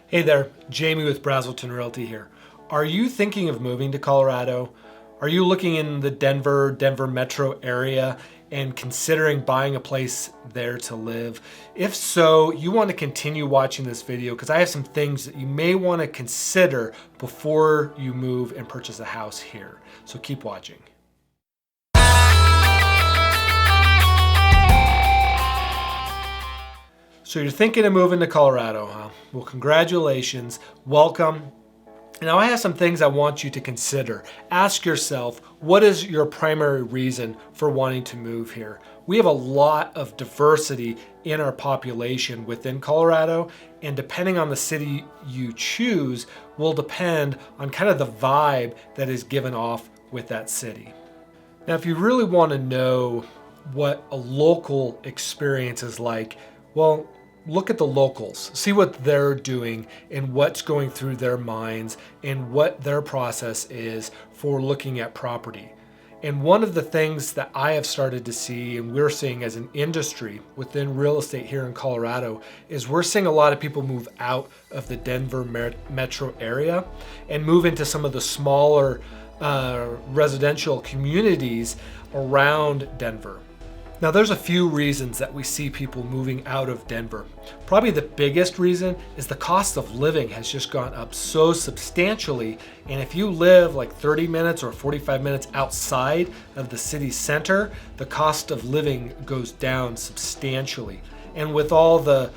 Hey there, Jamie with Brazelton Realty here. Are you thinking of moving to Colorado? Are you looking in the Denver metro area and considering buying a place there to live? If so, you want to continue watching this video because I have some things that you may want to consider before you move and purchase a house here. So keep watching. So you're thinking of moving to Colorado, huh? Well, congratulations, welcome. Now I have some things I want you to consider. Ask yourself, what is your primary reason for wanting to move here? We have a lot of diversity in our population within Colorado, and depending on the city you choose will depend on kind of the vibe that is given off with that city. Now, if you really want to know what a local experience is like, well, look at the locals, see what they're doing and what's going through their minds and what their process is for looking at property. And one of the things that I have started to see and we're seeing as an industry within real estate here in Colorado is we're seeing a lot of people move out of the Denver metro area and move into some of the smaller residential communities around Denver. Now there's a few reasons that we see people moving out of Denver. Probably the biggest reason is the cost of living has just gone up so substantially, and if you live like 30 minutes or 45 minutes outside of the city center, the cost of living goes down substantially. And with all the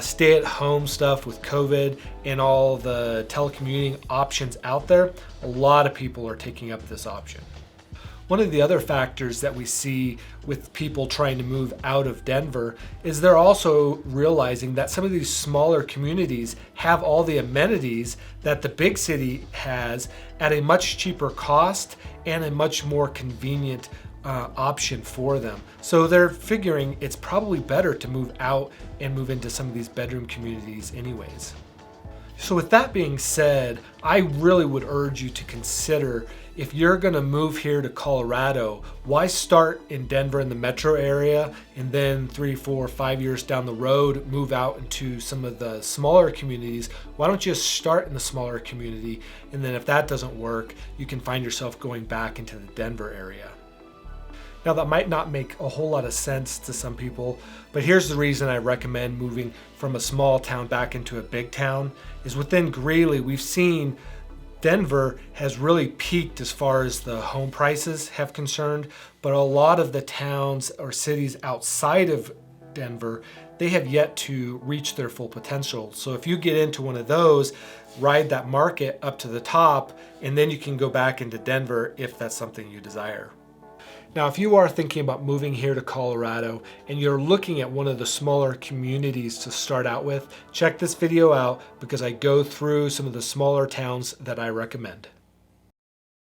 stay-at-home stuff with COVID and all the telecommuting options out there, a lot of people are taking up this option. One of the other factors that we see with people trying to move out of Denver is they're also realizing that some of these smaller communities have all the amenities that the big city has at a much cheaper cost and a much more convenient option for them. So they're figuring it's probably better to move out and move into some of these bedroom communities anyways. So with that being said, I really would urge you to consider, if you're going to move here to Colorado, why start in Denver in the metro area and then 3, 4, 5 years down the road move out into some of the smaller communities? Why don't you just start in the smaller community, and then if that doesn't work, you can find yourself going back into the Denver area. Now that might not make a whole lot of sense to some people, but here's the reason I recommend moving from a small town back into a big town is within Greeley, we've seen Denver has really peaked as far as the home prices have concerned, but a lot of the towns or cities outside of Denver, they have yet to reach their full potential. So if you get into one of those, ride that market up to the top, and then you can go back into Denver if that's something you desire. Now, if you are thinking about moving here to Colorado and you're looking at one of the smaller communities to start out with, check this video out because I go through some of the smaller towns that I recommend.